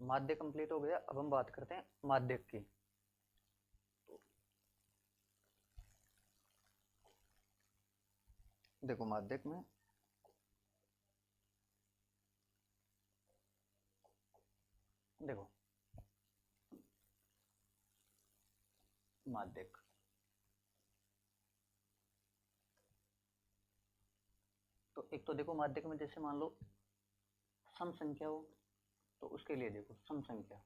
माध्य कंप्लीट हो गया। अब हम बात करते हैं माध्यक की। देखो माध्यक में देखो माध्यक, तो एक तो देखो माध्यक में जैसे मान लो सम संख्या हो, तो उसके लिए देखो सम संख्या,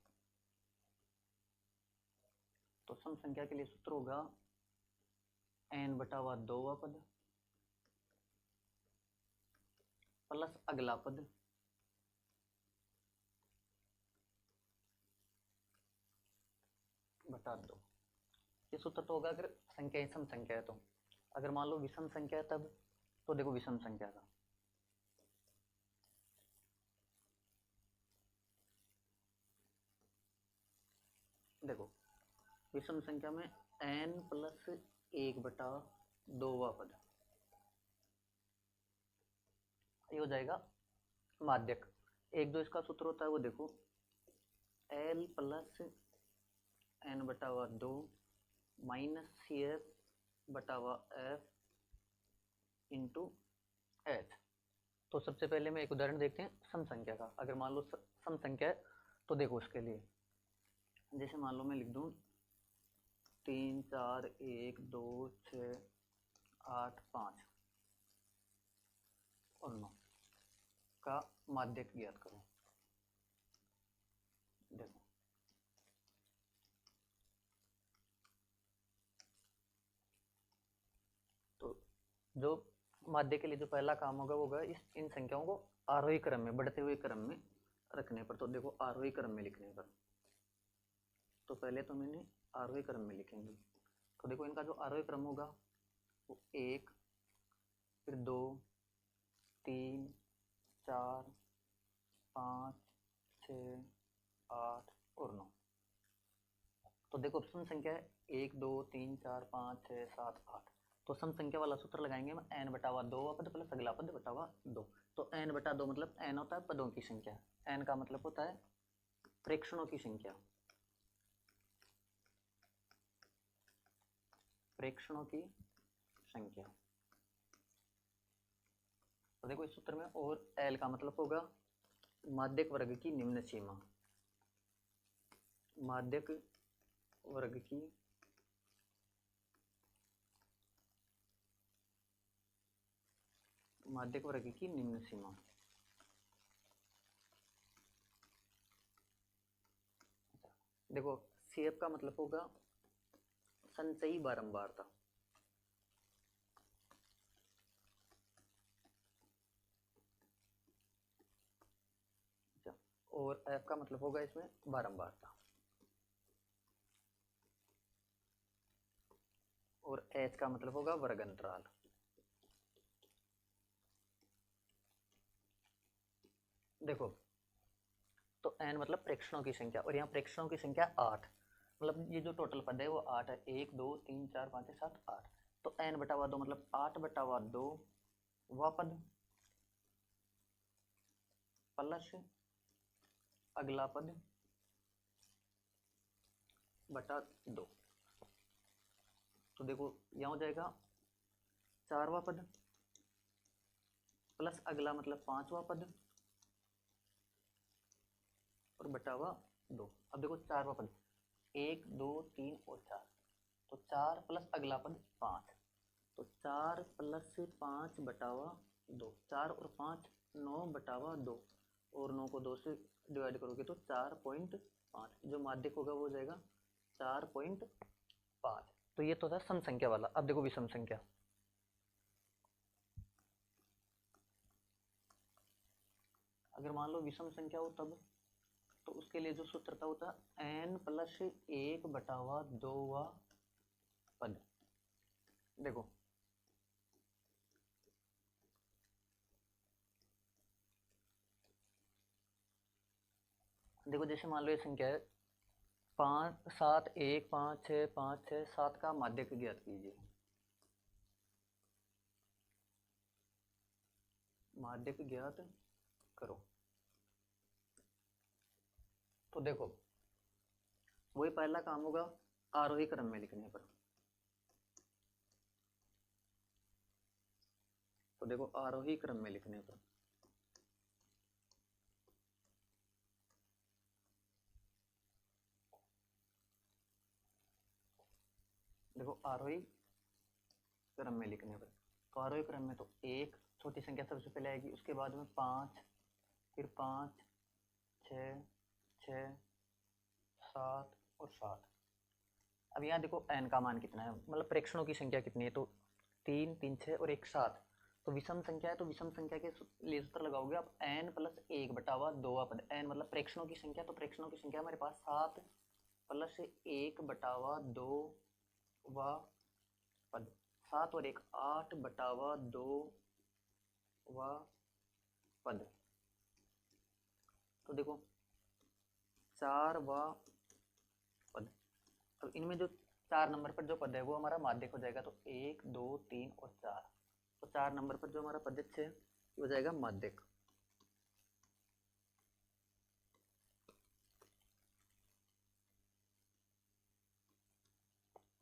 तो सम संख्या के लिए सूत्र होगा n बटा वा 2वां पद प्लस अगला पद बटा 2। ये सूत्र तो होगा अगर संख्या सम संख्या है तो। अगर मान लो विषम संख्या है तब, तो देखो विषम संख्या का देखो विषम संख्या में n प्लस 1/2वां पद, ये हो जाएगा माध्यक। एक जो इसका सूत्र होता है वो देखो l प्लस n बटा वा 2 माइनस सी एफ बटा वा एफ इंटू एच। तो सबसे पहले मैं एक उदाहरण देखते हैं सम संख्या का। अगर मान लो सम संख्या है तो देखो उसके लिए जैसे मान लो मैं लिख दूं 3 4 1 2 6 8 5 और 9 का माध्यक ज्ञात करो। देखो तो जो माध्य के लिए जो पहला काम होगा वो होगा इस इन संख्याओं को आरोही क्रम में, बढ़ते हुए क्रम में रखने पर। तो देखो आरोही क्रम में लिखने पर, तो पहले तो मैंने आरोही क्रम में लिखेंगे। तो देखो इनका जो आरोही क्रम होगा वो 1, फिर 2, 3, 4, 5, 6, 8 और 9। तो देखो सम संख्या है 1 2 3 4 5 6 7 8। तो सम संख्या वाला सूत्र लगाएंगे हम n बटावा 2 पद प्लस अगला पद बटावा 2। तो n बटा 2 मतलब n होता है पदों की संख्या, n का मतलब होता है प्रेक्षणों की संख्या, प्रेक्षणों की संख्या। तो देखो इस सूत्र में और l का मतलब होगा माध्यक वर्ग की निम्न सीमा, माध्यक वर्ग की माध्यक वर्ग की निम्न सीमा। देखो सीएफ का मतलब होगा संचयी बारंबारता, और एफ का मतलब होगा इसमें बारंबारता, और एच का मतलब होगा वर्ग अंतराल। देखो तो एन मतलब प्रेक्षणों की संख्या, और यहाँ प्रेक्षणों की संख्या 8, मतलब ये जो टोटल पद है वो 8 है, 1 2 3 4 5 6 7 8। तो एन बटावा 2 मतलब 8 बटावा 2 वह पद प्लस अगला पद बटा 2। तो देखो यहाँ हो जाएगा 4वां पद प्लस अगला मतलब 5वां पद और बटावा 2। अब देखो 4वां पद 1 2 3 और 4, तो 4 प्लस अगला पद 5, तो 4 प्लस 5 बटावा 2, 4 और 5 9 बटावा 2, और 9 को 2 से डिवाइड करोगे तो 4.5। जो माध्यक होगा वो हो जाएगा 4.5। तो ये तो था सम संख्या वाला। अब देखो विषम संख्या। अगर मान लो विषम संख्या हो तब, तो उसके लिए जो सूत्र था होता n प्लस 1 बटावा 2वां पद। देखो देखो जैसे मान लो ये संख्या है 5 7 1 5 6 5 6 7 का माध्यक ज्ञात कीजिए। माध्यक ज्ञात करो। तो देखो वही पहला काम होगा आरोही क्रम में लिखने पर। तो देखो आरोही क्रम में लिखने पर देखो आरोही क्रम में लिखने पर, तो आरोही क्रम में तो एक छोटी संख्या सबसे पहले आएगी, उसके बाद में 5, फिर 5, 6, 6, 7 और 7। अब यहाँ देखो n का मान कितना है, मतलब प्रेक्षणों की संख्या कितनी है, तो 3, 3, 6 और 1, 7। तो विषम संख्या है, तो विषम संख्या के लिए सूत्र लगाओगे आप n प्लस 1 बटावा 2 पद। n मतलब प्रेक्षणों की संख्या, तो प्रेक्षणों की संख्या हमारे पास 7 प्लस 1 बटावा 2 व पद। 7 और 1 8 बटावा 2 व पद। तो देखो 4 व पद। तो इनमें जो 4 नंबर पर जो पद है वो हमारा माध्यक हो जाएगा, तो 1, 2, 3 और 4। तो 4 नंबर पर जो हमारा पद है हो जाएगा माध्यक।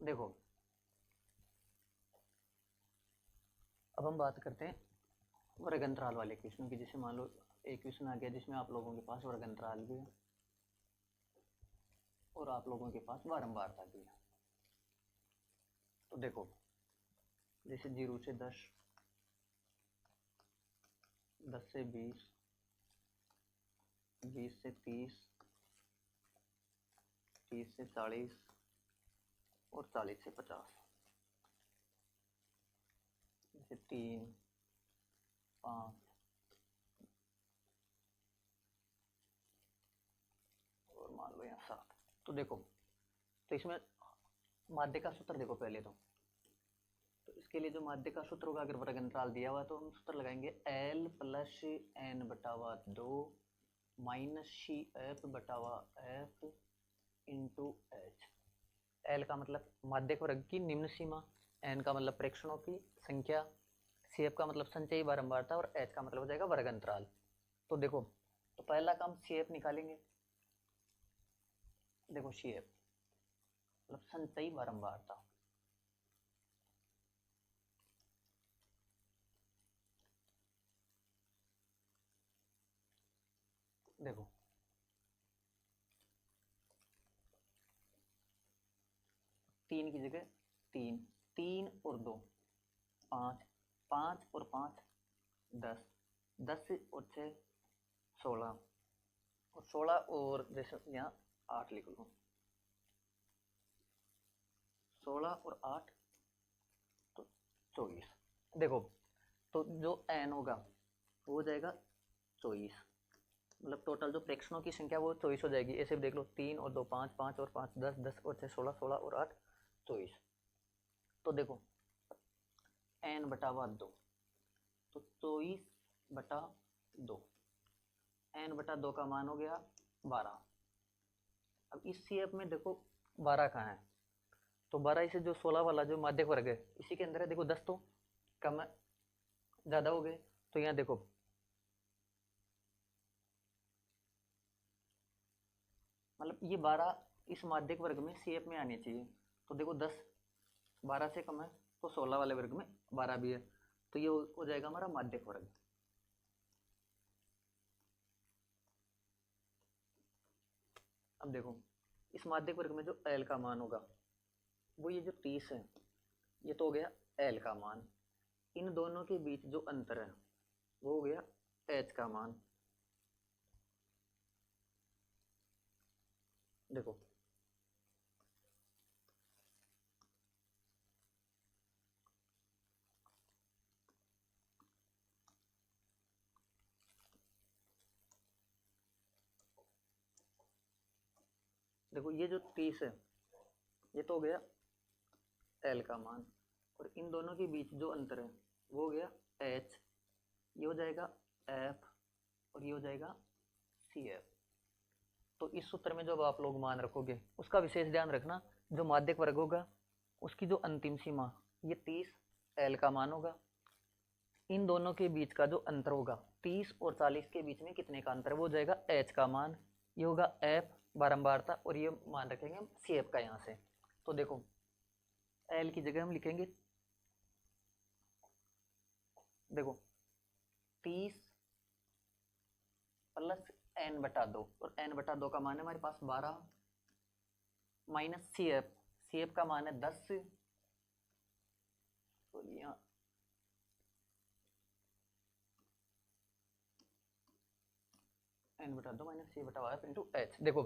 देखो अब हम बात करते हैं वर्ग अंतराल वाले क्वेश्चन की। जैसे मान लो एक क्वेश्चन आ गया जिसमें आप लोगों के पास वर्ग अंतराल भी है और आप लोगों के पास बारंबारता भी है। तो देखो जैसे 0 से 10, 10 से 20, 20 से 30, 30 से 40 और 40 से 50। जैसे 3, 5 और मान लो यहाँ 7। तो देखो तो इसमें माध्य का सूत्र देखो पहले तो इसके लिए जो माध्य का सूत्र होगा, अगर वर्ग अंतराल दिया हुआ तो हम सूत्र लगाएंगे L प्लस n बटावा 2 माइनस सी एफ बटावा एफ इंटू एच। L का मतलब माध्यक वर्ग की निम्न सीमा, n का मतलब प्रेक्षणों की संख्या, CF का मतलब संचयी बारंबारता और H का मतलब हो जाएगा वर्ग अंतराल। तो देखो तो पहला काम CF निकालेंगे। देखो CF मतलब संचयी बारंबारता। देखो 3 की जगह 3, 3 और 2 5, 5 और 5 10, 10 और 6 16 और 16 और जैसे यहाँ 8 लिख लो, 16 और 8 तो 24। देखो तो जो n होगा वो हो जाएगा 24, मतलब टोटल जो प्रेक्षणों की संख्या वो 24 हो जाएगी। ऐसे देख लो 3 और 2 5, 5 और 5 10, 10 और 6 16, 16 और 8 24। तो देखो n बटावा 2, तो 24 बटा 2, n बटा 2 का मान हो गया 12। अब इस CF में देखो 12 कहाँ है, तो 12 इसे जो 16 वाला जो माध्यक वर्ग है इसी के अंदर है। देखो 10 तो कम है, ज़्यादा हो गए, तो यहाँ देखो मतलब ये 12 इस माध्यक वर्ग में CF में आनी चाहिए। तो देखो 10 12 से कम है, तो 16 वाले वर्ग में 12 भी है, तो ये हो जाएगा हमारा माध्यक वर्ग। अब देखो इस माध्यक वर्ग में जो L का मान होगा वो ये जो 30 है, ये तो हो गया L का मान। इन दोनों के बीच जो अंतर है वो हो गया H का मान। देखो देखो ये जो 30 है ये तो हो गया L का मान, और इन दोनों के बीच जो अंतर है वो हो गया H। ये हो जाएगा F और ये हो जाएगा CF। तो इस सूत्र में जब आप लोग मान रखोगे उसका विशेष ध्यान रखना, जो माध्यक वर्ग होगा उसकी जो अंतिम सीमा ये 30 L का मान होगा। इन दोनों के बीच का जो अंतर होगा 30 और 40 के बीच में कितने का अंतर है वो हो जाएगा H का मान। ये होगा F बारंबारता, और ये मान रखेंगे हम सी एफ का यहाँ से। तो देखो एल की जगह हम लिखेंगे, देखो 30 प्लस एन बटा 2, और एन बटा 2 का मान है हमारे पास 12 minus C F, C F का मान है 10, तो यहाँ एन बटा 2 माइनस सी बटा एफ इंटू एच। देखो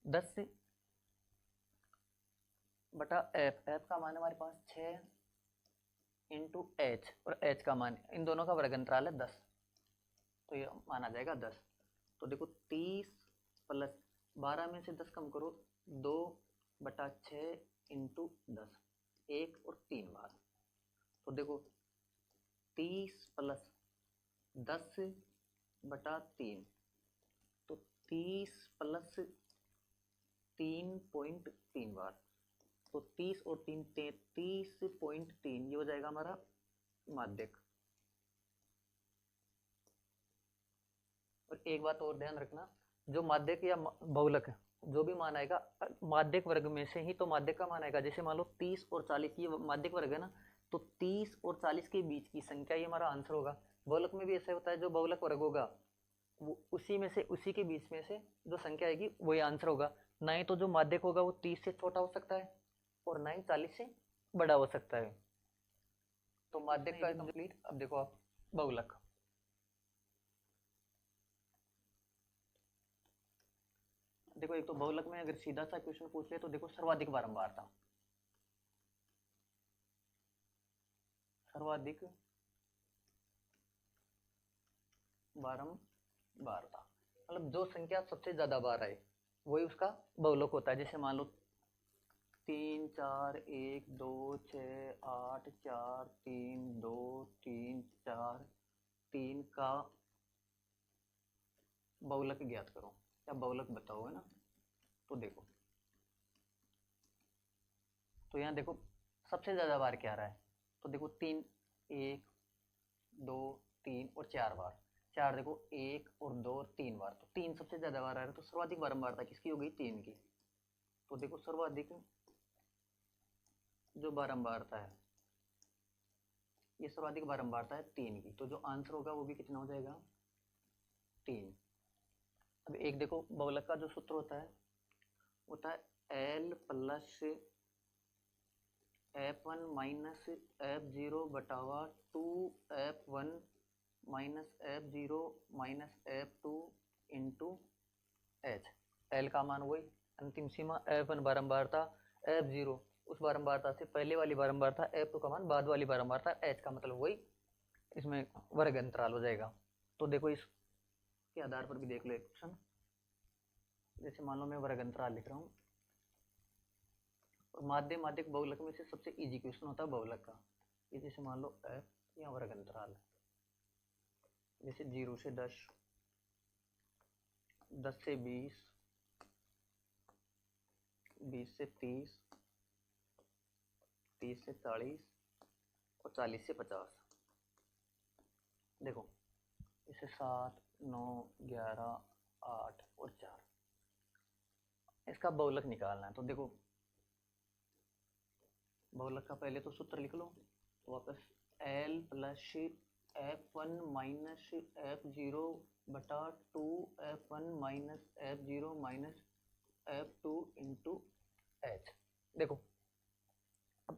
10 बटा एफ, एफ का मान है हमारे पास 6 इंटू एच, और एच का मान, इन दोनों का वर्ग अंतराल है 10, तो ये मान आ जाएगा 10। तो देखो 30 प्लस 12 में से 10 कम करो, 2 बटा 6 इंटू 10, 1 और 3 बार। तो देखो 30 प्लस 10 बटा 3, तो 30 प्लस 3.3 बार, तो 30 और 3 33.3, ये हो जाएगा हमारा माध्यक। और एक बात और ध्यान रखना, जो माध्यक या बहुलक है, जो भी मान आएगा माध्यक वर्ग में से ही तो माध्यक का मान आएगा। जैसे मान लो 30 और 40 ये माध्यक वर्ग है ना, तो 30 और 40 के बीच की संख्या ये हमारा आंसर होगा। बहुलक में भी ऐसा होता है, जो बहुलक वर्ग होगा वो उसी में से, उसी के बीच में से जो संख्या आएगी वही आंसर होगा। ना ही तो जो माध्यक होगा वो 30 से छोटा हो सकता है, और ना ही 40 से बड़ा हो सकता है। तो माध्यक का कंप्लीट। अब देखो आप बहुलक, देखो एक तो बहुलक में अगर सीधा सा क्वेश्चन पूछ ले तो देखो सर्वाधिक बारंबारता, सर्वाधिक बारंबारता मतलब जो संख्या सबसे ज्यादा बार आए वही उसका बहुलक होता है। जैसे मान लो 3 4 1 2 6 8 4 3 2 3 4 3 का बहुलक ज्ञात करो, या बहुलक बताओ, है ना। तो देखो, तो यहाँ देखो सबसे ज्यादा बार क्या रहा है, तो देखो 3 1 2 3 और 4 बार, 4 देखो 1 और 2 और 3 बार, तो 3 सबसे ज्यादा बार आ रहा है। तो सर्वाधिक बारंबारता किसकी हो गई, 3 की। तो देखो सर्वाधिक जो बारंबारता है, ये सर्वाधिक बारंबारता है 3 की, तो जो आंसर होगा वो भी कितना हो जाएगा, 3। अब एक देखो बहुलक का जो सूत्र होता है L plus F1 minus F0 बटावा 2F1 minus F0 minus F2 into H. L का मान वही अंतिम सीमा, F1 बारंबारता, F0 उस बारंबारता से पहले वाली बारंबारता, F2 का मान बाद वाली बारंबारता, एच का मतलब वही, इसमें वर्ग अंतराल हो जाएगा। तो देखो इसके आधार पर भी देख लो एक क्वेश्चन, जैसे मान लो मैं वर्ग अंतराल लिख रहा हूँ, और माध्यक बहुलक में से सबसे इजी क्वेश्चन होता है बहुलक का। ये जैसे मान लो एफ या वर्ग अंतराल, जैसे 0 से 10, 10 से 20, 20 से 30, 30 से 40 और 40 से 50। देखो इसे 7 9 11 8 और 4, इसका बहुलक निकालना है। तो देखो बहुलक का पहले तो सूत्र लिख लो, तो वापस L plus F1 minus F0 बटा 2F1 minus F0 minus F2 into H. देखो अब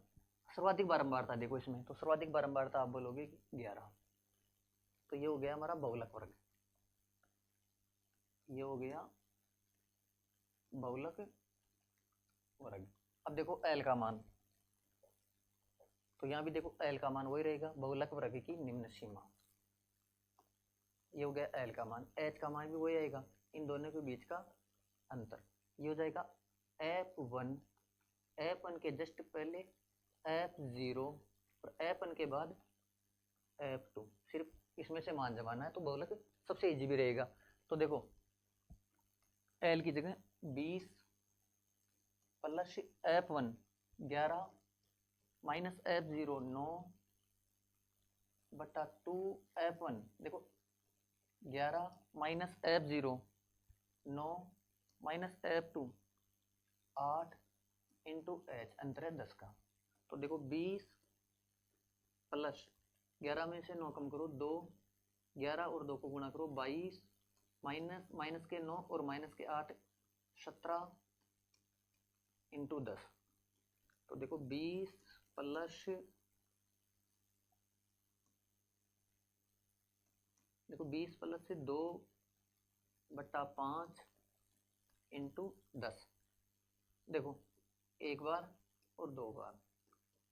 सर्वाधिक बारंबारता देखो इसमें, तो सर्वाधिक बारंबारता आप बोलोगे 11, तो ये हो गया हमारा बहुलक वर्ग, ये हो गया बहुलक वर्ग। अब देखो L का मान, तो यहाँ भी देखो L का मान वही रहेगा, बहुलक वर्ग की निम्न सीमा, ये हो गया L का मान। H का मान भी वही आएगा, इन दोनों के बीच का अंतर, ये हो जाएगा F1, F1 के जस्ट पहले F0 और F1 के बाद F2, सिर्फ इसमें से मान जमाना है, तो बहुलक सबसे इजी भी रहेगा। तो देखो L की जगह 20 प्लस F1 11 माइनस F0 9 बटा 2F1, देखो 11 minus F0 9 minus F2 8 into H, अंतर है 10 का। तो देखो 20 प्लस 11 में से 9 कम करो 2, 11 और 2 को गुणा करो 22, माइनस माइनस के 9 और माइनस के 8 17 इंटू 10। तो देखो 20 प्लस, देखो 20 प्लस 2/5 इंटू 10। देखो एक बार और दो बार,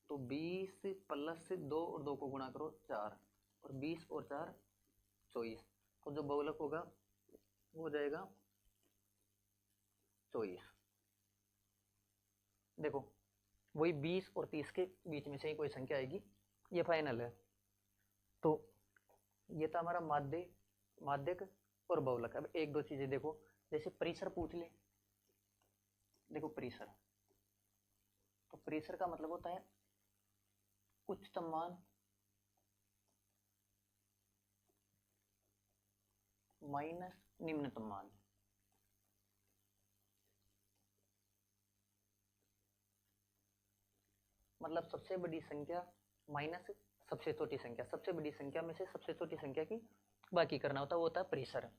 तो 20 प्लस 2 और 2 को गुणा करो 4, और 20 और 4 24। तो जो बहुलक होगा वो हो जाएगा 24। देखो वही 20 और 30 के बीच में से ही कोई संख्या आएगी, ये फाइनल है। तो ये था हमारा माध्य, माध्यक और बहुलक। अब एक दो चीजें देखो, जैसे परिसर पूछ ले। देखो परिसर, तो परिसर का मतलब होता है उच्चतम मान माइनस निम्नतम मान। मतलब सबसे बड़ी संख्या माइनस सबसे छोटी संख्या, सबसे बड़ी संख्या में से सबसे छोटी संख्या की बाकी करना होता है, वो होता है परिसर।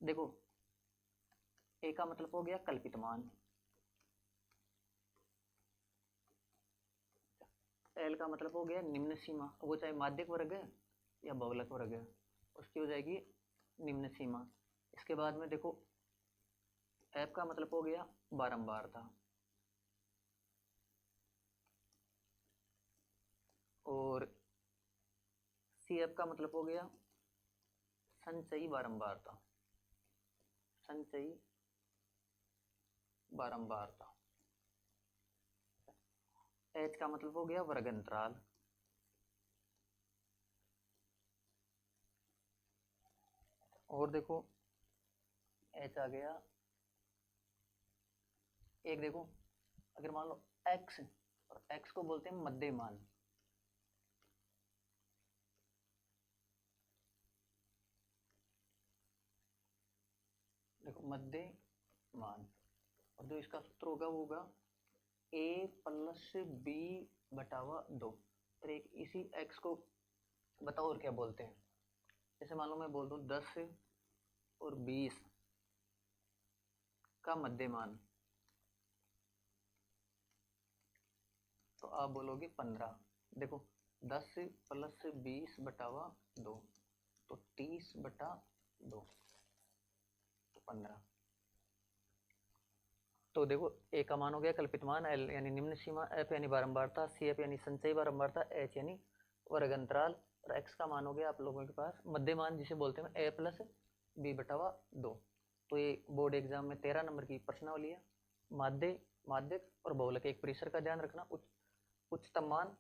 देखो ए का मतलब हो गया कल्पित मान, एल का मतलब हो गया निम्न सीमा, वो चाहे माध्यक वर्ग है या बहुलक वर्ग है, उसकी हो जाएगी निम्न सीमा। इसके बाद में देखो एफ का मतलब हो गया बारंबारता, और सी एफ का मतलब हो गया संचयी बारंबारता, संचयी बारंबारता। एच का मतलब हो गया वर्ग अंतराल, और देखो एच आ गया एक। देखो अगर मान लो एक्स, और एक्स को बोलते हैं मध्यमान, देखो मध्यमान, और जो इसका सूत्र होगा वो होगा ए प्लस बी बटावा 2। और एक इसी एक्स को बताओ और क्या बोलते हैं। जैसे मान लो मैं बोल दूं 10 और 20 का मध्यमान, तो आप बोलोगे 15। देखो 10 प्लस 20 बटावा 2, तो 30/2, तो 15। तो देखो ए का मान हो गया कल्पित मान, एल यानी निम्न सीमा, एफ यानी बारंबारता, सी एफ यानी संचयी बारंबारता, एच यानी वर्ग अंतराल, और एक्स का मान हो गया आप लोगों के पास मध्यमान, जिसे बोलते हैं ए प्लस बी बटावा 2। तो ये बोर्ड एग्जाम में 13 नंबर की प्रश्नावली है। माध्य, माध्यक और बहुलक एक परिसर का ध्यान रखना, उच्चतम मान